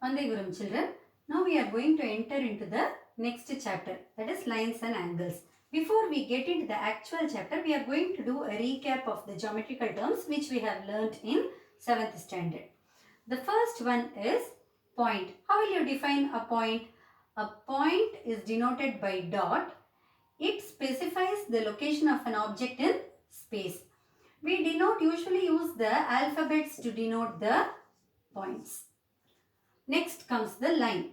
Vande Gurum children. Now we are going to enter into the next chapter, that is lines and angles. Before we get into the actual chapter, we are going to do a recap of the geometrical terms which we have learnt in 7th standard. The first one is point. How will you define a point? A point is denoted by dot. It specifies the location of an object in space. We usually use the alphabets to denote the points. Next comes the line.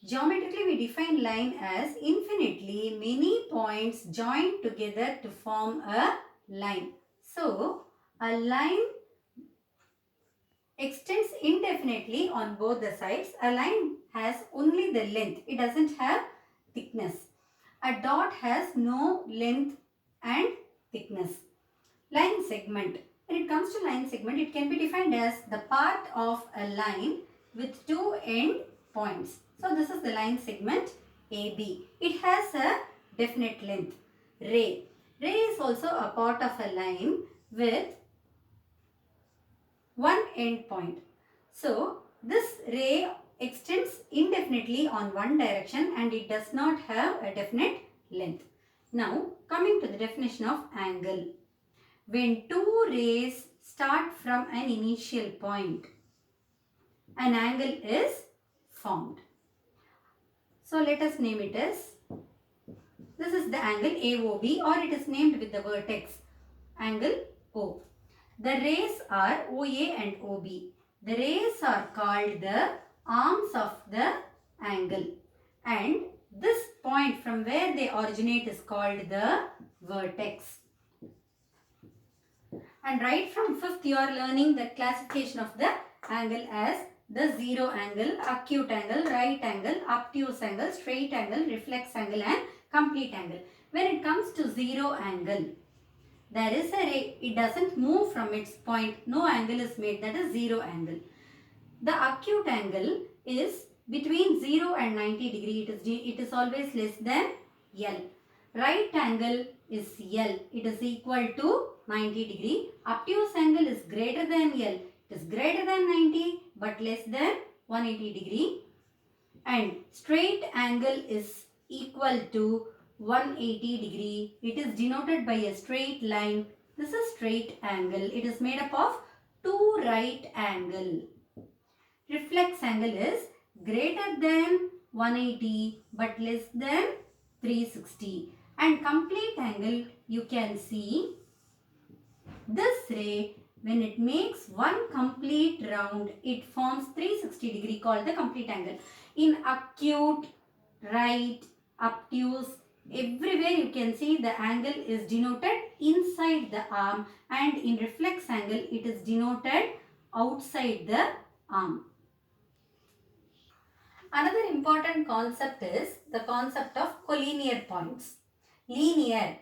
Geometrically, we define line as infinitely many points joined together to form a line. So, a line extends indefinitely on both the sides. A line has only the length. It doesn't have thickness. A dot has no length and thickness. Line segment. When it comes to line segment, it can be defined as the part of a line with two end points. So this is the line segment AB. It has a definite length. Ray. Ray is also a part of a line with one end point. So this ray extends indefinitely on one direction and it does not have a definite length. Now coming to the definition of angle. When two rays start from an initial point, an angle is formed. So let us name it as, this is the angle AOB, or it is named with the vertex, angle O. The rays are OA and OB. The rays are called the arms of the angle, and this point from where they originate is called the vertex. And right from 5th you are learning the classification of the angle as the zero angle, acute angle, right angle, obtuse angle, straight angle, reflex angle and complete angle. When it comes to zero angle, there is a ray, it doesn't move from its point, no angle is made, that is zero angle. The acute angle is between 0 and 90 degree, it is always less than L. Right angle is L, it is equal to 90 degree. Obtuse angle is greater than L, it is greater than 90 but less than 180 degree. And straight angle is equal to 180 degree. It is denoted by a straight line. This is straight angle. It is made up of two right angle. Reflex angle is greater than 180 but less than 360. And complete angle, you can see this ray, when it makes one complete round, it forms 360 degree called the complete angle. In acute, right, obtuse, everywhere you can see the angle is denoted inside the arm, and in reflex angle it is denoted outside the arm. Another important concept is the concept of collinear points. Linear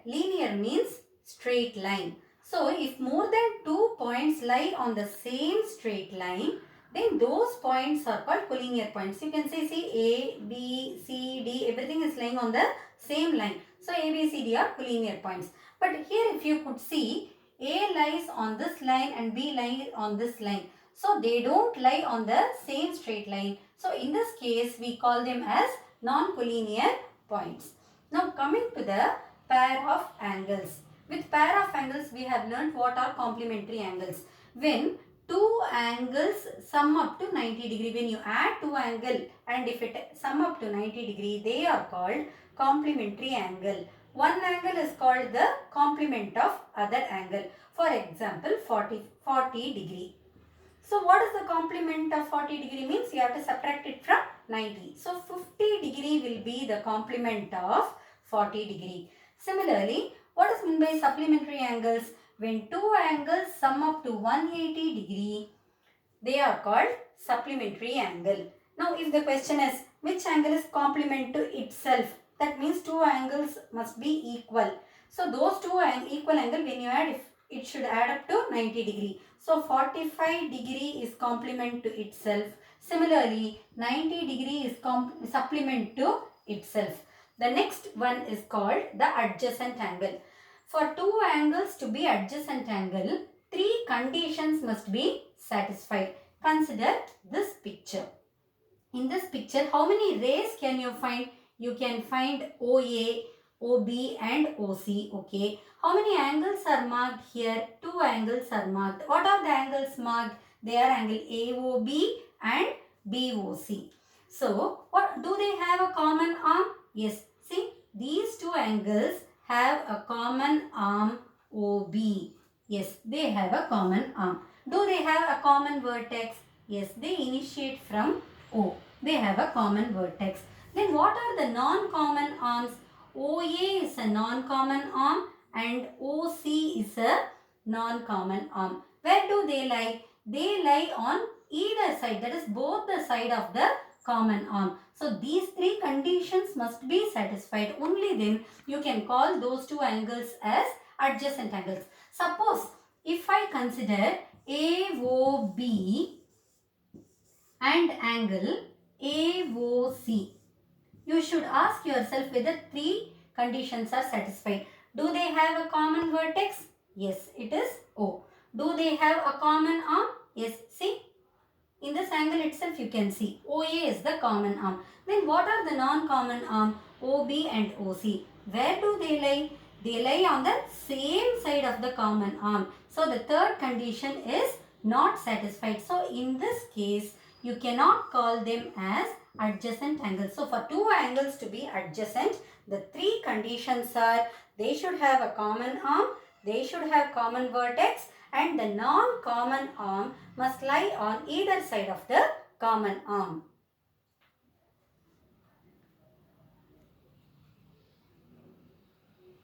means straight line. So if more than 2 points lie on the same straight line, then those points are called collinear points. You can say, see A, B, C, D, everything is lying on the same line. So A, B, C, D are collinear points. But here if you could see, A lies on this line and B lies on this line. So they don't lie on the same straight line. So in this case, we call them as non-collinear points. Now coming to the pair of angles. With pair of angles, we have learnt what are complementary angles. When two angles sum up to 90 degree, when you add two angles and if it sum up to 90 degree, they are called complementary angle. One angle is called the complement of other angle. For example, 40 degree. So what is the complement of 40 degree means? You have to subtract it from 90. So 50 degree will be the complement of 40 degree. Similarly, what is meant by supplementary angles? When two angles sum up to 180 degree, they are called supplementary angle. Now if the question is which angle is complement to itself, that means two angles must be equal. So those two equal angle, when you add, it should add up to 90 degree. So 45 degree is complement to itself. Similarly, 90 degree is supplement to itself. The next one is called the adjacent angle. For two angles to be adjacent angle, three conditions must be satisfied. Consider this picture. In this picture, how many rays can you find? You can find OA, OB and OC. Okay. How many angles are marked here? 2 angles are marked. What are the angles marked? They are angle AOB and BOC. So, what do they have a common arm? Yes. See, these two angles have a common arm OB. Yes, they have a common arm. Do they have a common vertex? Yes, they initiate from O. They have a common vertex. Then what are the non-common arms? OA is a non-common arm and OC is a non-common arm. Where do they lie? They lie on either side, that is both the side of the common arm. So these three conditions must be satisfied. Only then you can call those two angles as adjacent angles. Suppose if I consider AOB and angle AOC, you should ask yourself whether three conditions are satisfied. Do they have a common vertex? Yes, it is O. Do they have a common arm? Yes, see, in this angle itself you can see OA is the common arm. Then what are the non-common arm? OB and OC. Where do they lie? They lie on the same side of the common arm. So the third condition is not satisfied. So in this case, you cannot call them as adjacent angles. So for two angles to be adjacent, the three conditions are they should have a common arm, they should have common vertex, and the non-common arm must lie on either side of the common arm.